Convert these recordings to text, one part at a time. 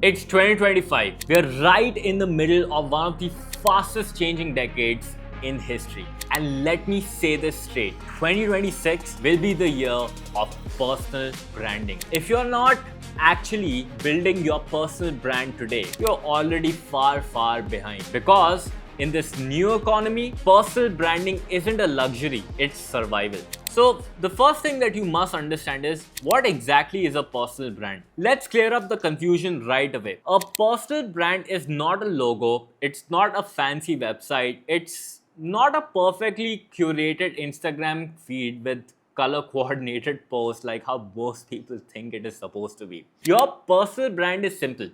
It's 2025. We're right in the middle of one of the fastest changing decades in history. And let me say this straight, 2026 will be the year of personal branding. If you're not actually building your personal brand today, you're already far behind. Because in this new economy, personal branding isn't a luxury, it's survival. So the first thing that you must understand is what exactly is a personal brand. Let's clear up the confusion right away. A personal brand is not a logo, it's not a fancy website, it's not a perfectly curated Instagram feed with color coordinated posts like how most people think it is supposed to be. Your personal brand is simple.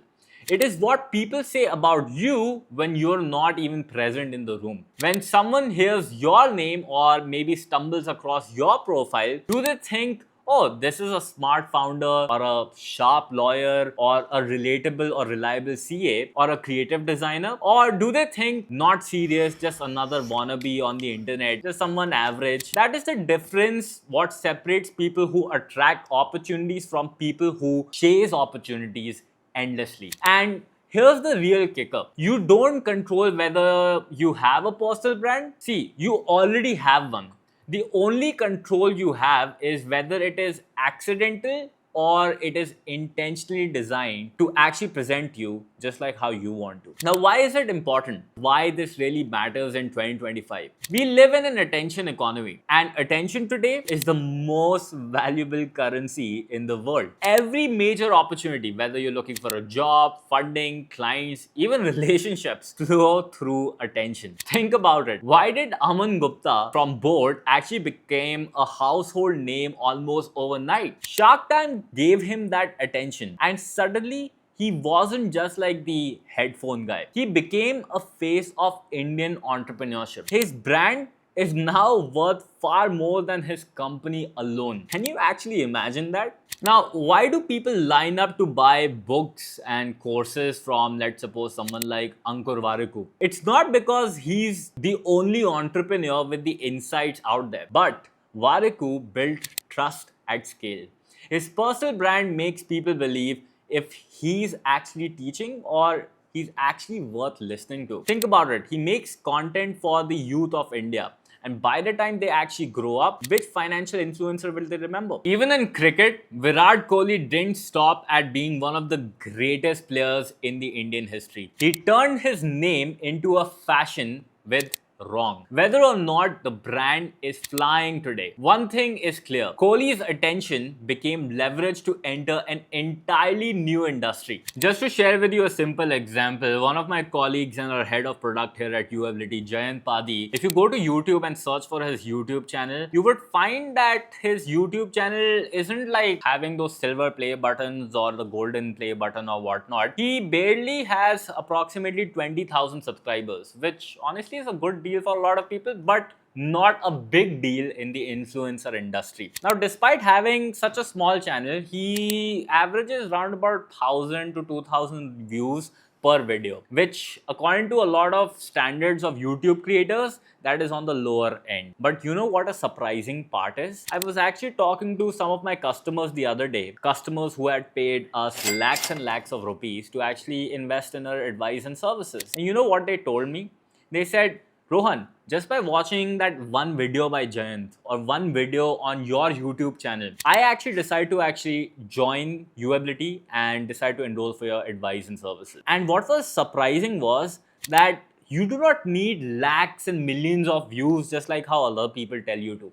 It is what people say about you when you're not even present in the room. When someone hears your name or maybe stumbles across your profile, do they think, oh, this is a smart founder or a sharp lawyer or a relatable or reliable CA or a creative designer? Or do they think, not serious, just another wannabe on the internet, just someone average? That is the difference, what separates people who attract opportunities from people who chase opportunities endlessly. And here's the real kicker. You don't control whether you have a personal brand. See, you already have one. The only control you have is whether it is accidental or it is intentionally designed to actually present you just like how you want to. Now, why is it important? Why this really matters in 2025? We live in an attention economy, and attention today is the most valuable currency in the world. Every major opportunity, whether you're looking for a job, funding, clients, even relationships, flow through attention. Think about it. Why did Aman Gupta from Board actually became a household name almost overnight? Shark Tank gave him that attention, and suddenly he wasn't just like the headphone guy. He became a face of Indian entrepreneurship. His brand is now worth far more than his company alone. Can you actually imagine that? Now, why do people line up to buy books and courses from, let's suppose, someone like Ankur Warikoo? It's not because he's the only entrepreneur with the insights out there, but Warikoo built trust at scale. His personal brand makes people believe if he's actually teaching or he's actually worth listening to. Think about it. He makes content for the youth of India. And by the time they actually grow up, which financial influencer will they remember? Even in cricket, Virat Kohli didn't stop at being one of the greatest players in the Indian history. He turned his name into a fashion with wrong. Whether or not the brand is flying today, one thing is clear. Kohli's attention became leverage to enter an entirely new industry. Just to share with you a simple example, one of my colleagues and our head of product here at UAbility, Jayant Padi, if you go to YouTube and search for his YouTube channel, you would find that his YouTube channel isn't like having those silver play buttons or the golden play button or whatnot. He barely has approximately 20,000 subscribers, which honestly is a good deal for a lot of people, but not a big deal in the influencer industry. Now, despite having such a small channel, he averages around about 1,000 to 2,000 views per video, which according to a lot of standards of YouTube creators, that is on the lower end. But you know what a surprising part is? I was actually talking to some of my customers the other day, customers who had paid us lakhs and lakhs of rupees to actually invest in our advice and services. And you know what they told me? They said, Rohan, just by watching that one video by Jayant or one video on your YouTube channel, I actually decided to actually join UAbility and decide to enroll for your advice and services. And what was surprising was that you do not need lakhs and millions of views just like how other people tell you to.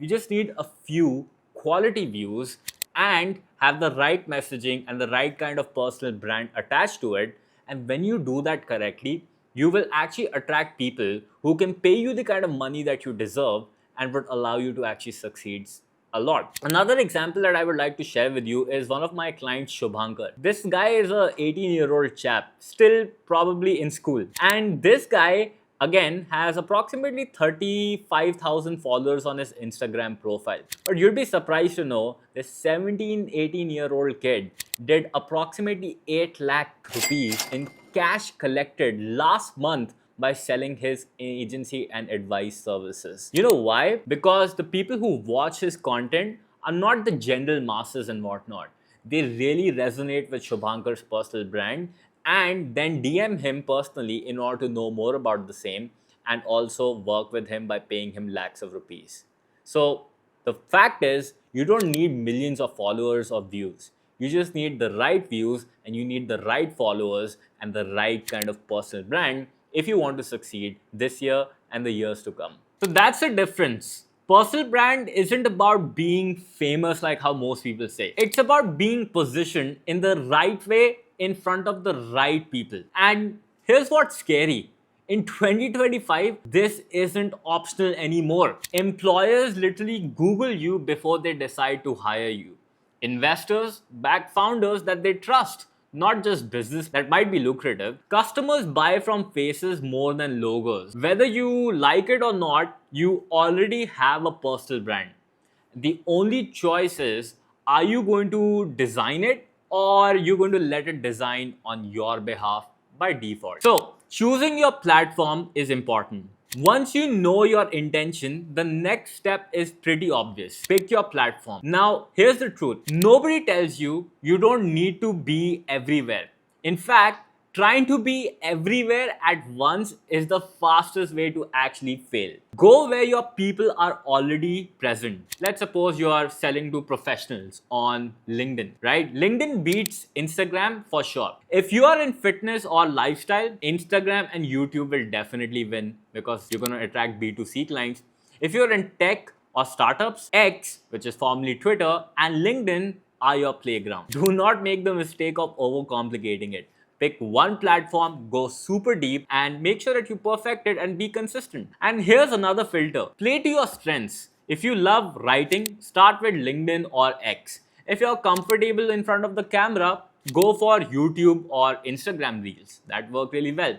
You just need a few quality views and have the right messaging and the right kind of personal brand attached to it. And when you do that correctly, you will actually attract people who can pay you the kind of money that you deserve and would allow you to actually succeed a lot. Another example that I would like to share with you is one of my clients, Shubhankar. This guy is a 18-year-old chap, still probably in school. And this guy, again, has approximately 35,000 followers on his Instagram profile. But you'd be surprised to know this 17, 18-year-old kid did approximately 8 lakh rupees in cash collected last month by selling his agency and advice services. You know why? Because the people who watch his content are not the general masses and whatnot. they really resonate with Shubhankar's personal brand, and then DM him personally in order to know more about the same and also work with him by paying him lakhs of rupees. So the fact is, you don't need millions of followers or views. You just need the right views and you need the right followers and the right kind of personal brand if you want to succeed this year and the years to come. So that's the difference. Personal brand isn't about being famous like how most people say. It's about being positioned in the right way in front of the right people. And here's what's scary. In 2025, this isn't optional anymore. Employers literally Google you before they decide to hire you. Investors back founders that they trust, not just business that might be lucrative. Customers buy from faces more than logos. Whether you like it or not, you already have a personal brand. The only choice is, are you going to design it or are you going to let it design on your behalf by default? So, choosing your platform is important. Once you know your intention, the next step is pretty obvious. Pick your platform. Now, here's the truth. Nobody tells you you don't need to be everywhere. In fact, trying to be everywhere at once is the fastest way to actually fail. Go where your people are already present. Let's suppose you are selling to professionals on LinkedIn, right? LinkedIn beats Instagram for sure. If you are in fitness or lifestyle, Instagram and YouTube will definitely win because you're going to attract B2C clients. If you're in tech or startups, X, which is formerly Twitter, and LinkedIn are your playground. Do not make the mistake of overcomplicating it. Pick one platform, go super deep, and make sure that you perfect it and be consistent. And here's another filter. Play to your strengths. If you love writing, start with LinkedIn or X. If you're comfortable in front of the camera, go for YouTube or Instagram Reels. That work really well.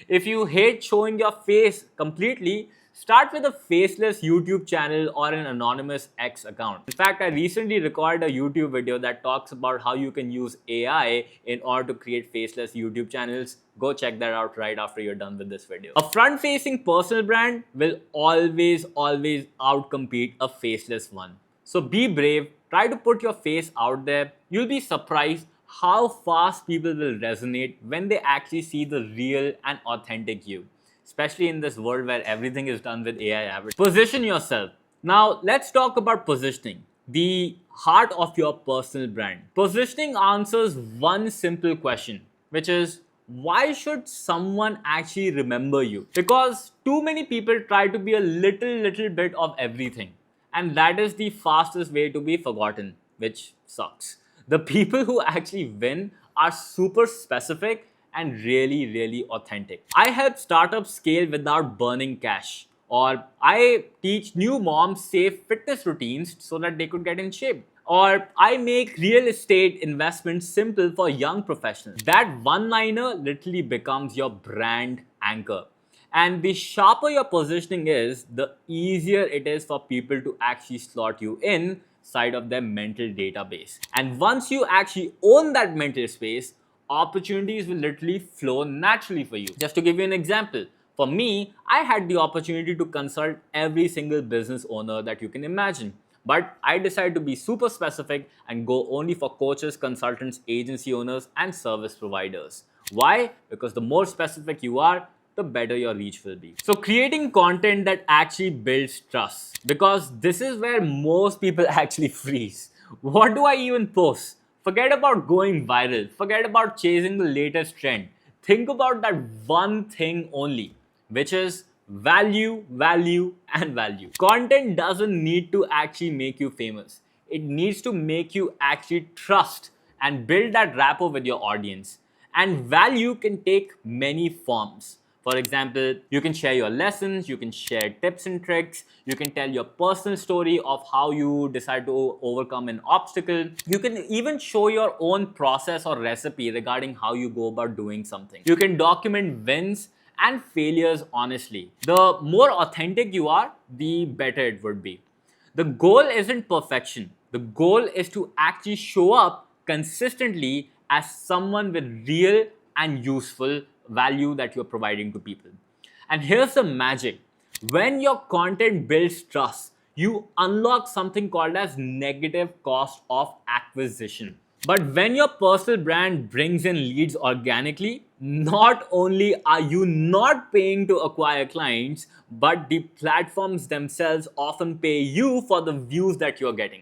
If you hate showing your face completely, start with a faceless YouTube channel or an anonymous X account. In fact, I recently recorded a YouTube video that talks about how you can use AI in order to create faceless YouTube channels. Go check that out right after you're done with this video. A front-facing personal brand will always outcompete a faceless one. So be brave, try to put your face out there. You'll be surprised how fast people will resonate when they actually see the real and authentic you, especially in this world where everything is done with AI average. Position yourself. Now, let's talk about positioning, the heart of your personal brand. Positioning answers one simple question, which is, why should someone actually remember you? Because too many people try to be a little bit of everything. And that is the fastest way to be forgotten, which sucks. The people who actually win are super specific and really authentic. I help startups scale without burning cash, or I teach new moms safe fitness routines so that they could get in shape, or I make real estate investments simple for young professionals. That one-liner literally becomes your brand anchor. And the sharper your positioning is, the easier it is for people to actually slot you in side of their mental database. And once you actually own that mental space, opportunities will literally flow naturally for you. Just to give you an example, for me, I had the opportunity to consult every single business owner that you can imagine. But I decided to be super specific and go only for coaches, consultants, agency owners, and service providers. Why? Because the more specific you are, the better your reach will be. So creating content that actually builds trust, because this is where most people actually freeze. What do I even post? Forget about going viral. Forget about chasing the latest trend. Think about that one thing only, which is value, and value. Content doesn't need to actually make you famous. It needs to make you actually trust and build that rapport with your audience. And value can take many forms. For example, you can share your lessons, you can share tips and tricks, you can tell your personal story of how you decide to overcome an obstacle. You can even show your own process or recipe regarding how you go about doing something. You can document wins and failures honestly. The more authentic you are, the better it would be. The goal isn't perfection. The goal is to actually show up consistently as someone with real and useful value that you're providing to people. And here's the magic. When your content builds trust, you unlock something called as negative cost of acquisition. But when your personal brand brings in leads organically, not only are you not paying to acquire clients, but the platforms themselves often pay you for the views that you're getting.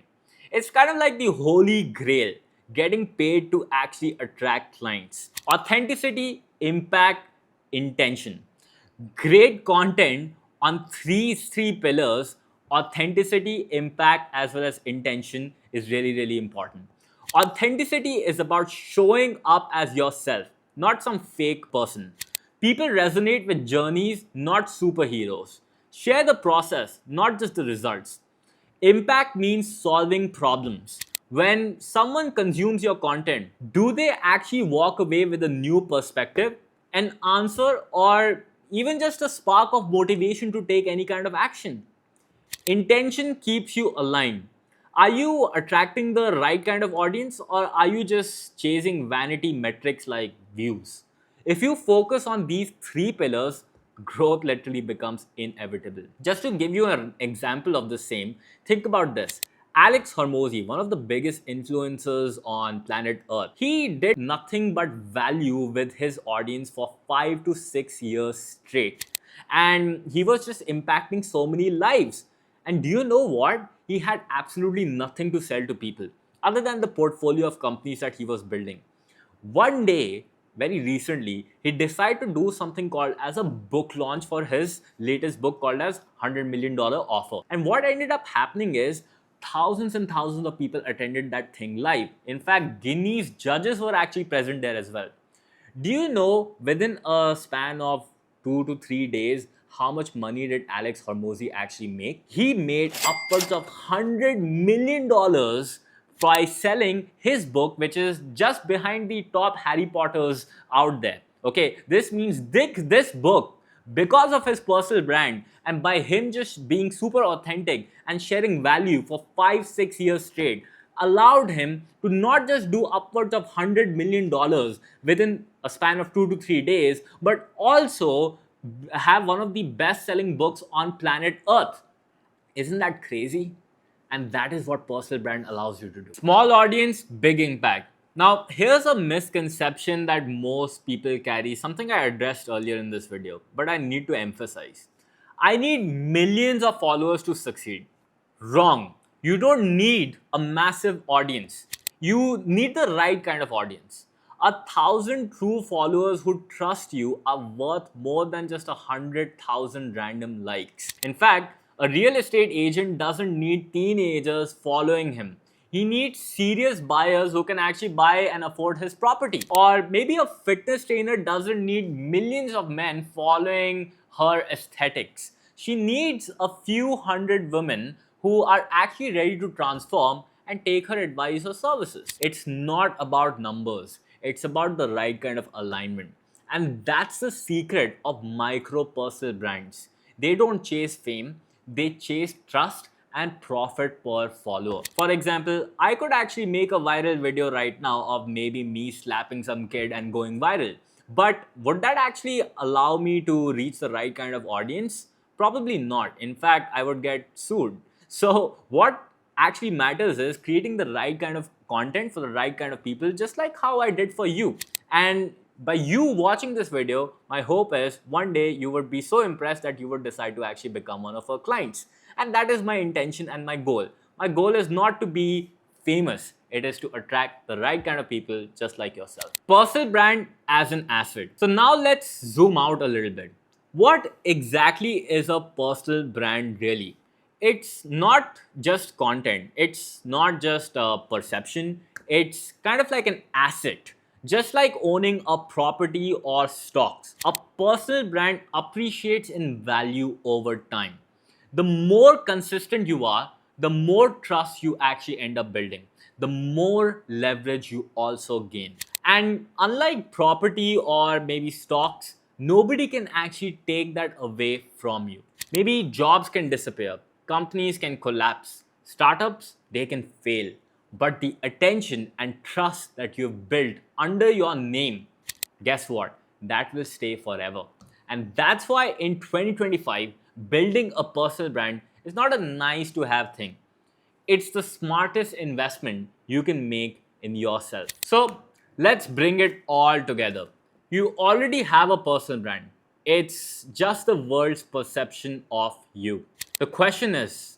It's kind of like the holy grail, getting paid to actually attract clients. Authenticity, impact, intention. Great content on three pillars: authenticity, impact, as well as intention, is really important. Authenticity is about showing up as yourself, not some fake person. People resonate with journeys, not superheroes. Share the process, not just the results. Impact means solving problems. When someone consumes your content, do they actually walk away with a new perspective, an answer, or even just a spark of motivation to take any kind of action? Intention keeps you aligned. Are you attracting the right kind of audience, or are you just chasing vanity metrics like views? If you focus on these three pillars, growth literally becomes inevitable. Just to give you an example of the same, think about this. Alex Hormozy, one of the biggest influencers on planet Earth, he did nothing but value with his audience for 5 to 6 years straight. And he was just impacting so many lives. And do you know what? He had absolutely nothing to sell to people other than the portfolio of companies that he was building. One day, very recently, he decided to do something called as a book launch for his latest book called as $100 million offer. And what ended up happening is thousands and thousands of people attended that thing live. In fact, Guinness judges were actually present there as well. Do you know within a span of 2 to 3 days how much money did Alex Hormozy actually make? He made upwards of $100 million by selling his book, which is just behind the top Harry Potters out there. Okay, this means this book, because of his personal brand and by him just being super authentic and sharing value for 5 6 years straight, allowed him to not just do upwards of $100 million within a span of 2 to 3 days, but also have one of the best selling books on planet Earth. Isn't that crazy? And that is what personal brand allows you to do. Small audience, big impact. Now, here's a misconception that most people carry, something I addressed earlier in this video, but I need to emphasize. I need millions of followers to succeed. Wrong. You don't need a massive audience. You need the right kind of audience. 1,000 true followers who trust you are worth more than just 100,000 random likes. In fact, a real estate agent doesn't need teenagers following him. He needs serious buyers who can actually buy and afford his property. Or maybe a fitness trainer doesn't need millions of men following her aesthetics. She needs a few hundred women who are actually ready to transform and take her advice or services. It's not about numbers. It's about the right kind of alignment. And that's the secret of micro personal brands. They don't chase fame, they chase trust and profit per follower. For example, I could actually make a viral video right now of maybe me slapping some kid and going viral. But would that actually allow me to reach the right kind of audience? Probably not. In fact, I would get sued. So what actually matters is creating the right kind of content for the right kind of people, just like how I did for you. And by you watching this video, my hope is one day you would be so impressed that you would decide to actually become one of our clients. And that is my intention and my goal. My goal is not to be famous. It is to attract the right kind of people just like yourself. Personal brand as an asset. So now let's zoom out a little bit. What exactly is a personal brand really? It's not just content. It's not just a perception. It's kind of like an asset. Just like owning a property or stocks, a personal brand appreciates in value over time. The more consistent you are, the more trust you actually end up building, the more leverage you also gain. And unlike property or maybe stocks, nobody can actually take that away from you. Maybe jobs can disappear, companies can collapse, startups, they can fail. But the attention and trust that you've built under your name, guess what? That will stay forever. And that's why in 2025, building a personal brand is not a nice to have thing. It's the smartest investment you can make in yourself. So let's bring it all together. You already have a personal brand. It's just the world's perception of you. The question is,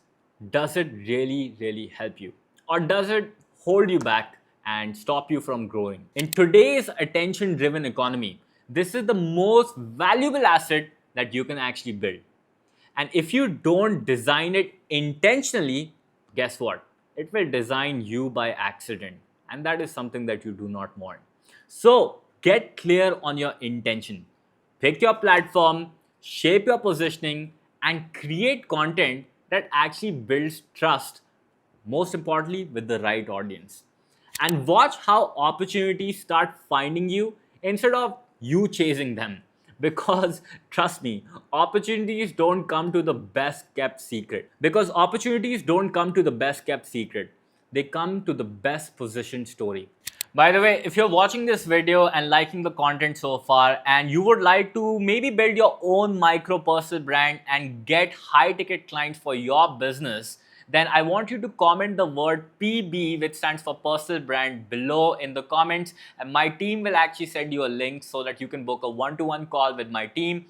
does it really help you? Or does it hold you back and stop you from growing? In today's attention driven economy, this is the most valuable asset that you can actually build. And if you don't design it intentionally, guess what? It will design you by accident. And that is something that you do not want. So get clear on your intention. Pick your platform, shape your positioning, and create content that actually builds trust, most importantly, with the right audience. And watch how opportunities start finding you instead of you chasing them. Because trust me, opportunities don't come to the best kept secret. Because opportunities don't come to the best kept secret. They come to the best positioned story. By the way, if you're watching this video and liking the content so far and you would like to maybe build your own micro personal brand and get high ticket clients for your business, then I want you to comment the word PB, which stands for personal brand, below in the comments, and my team will actually send you a link so that you can book a one-to-one call with my team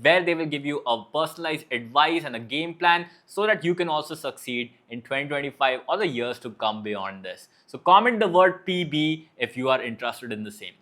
where they will give you a personalized advice and a game plan so that you can also succeed in 2025 or the years to come beyond this. So comment the word PB if you are interested in the same.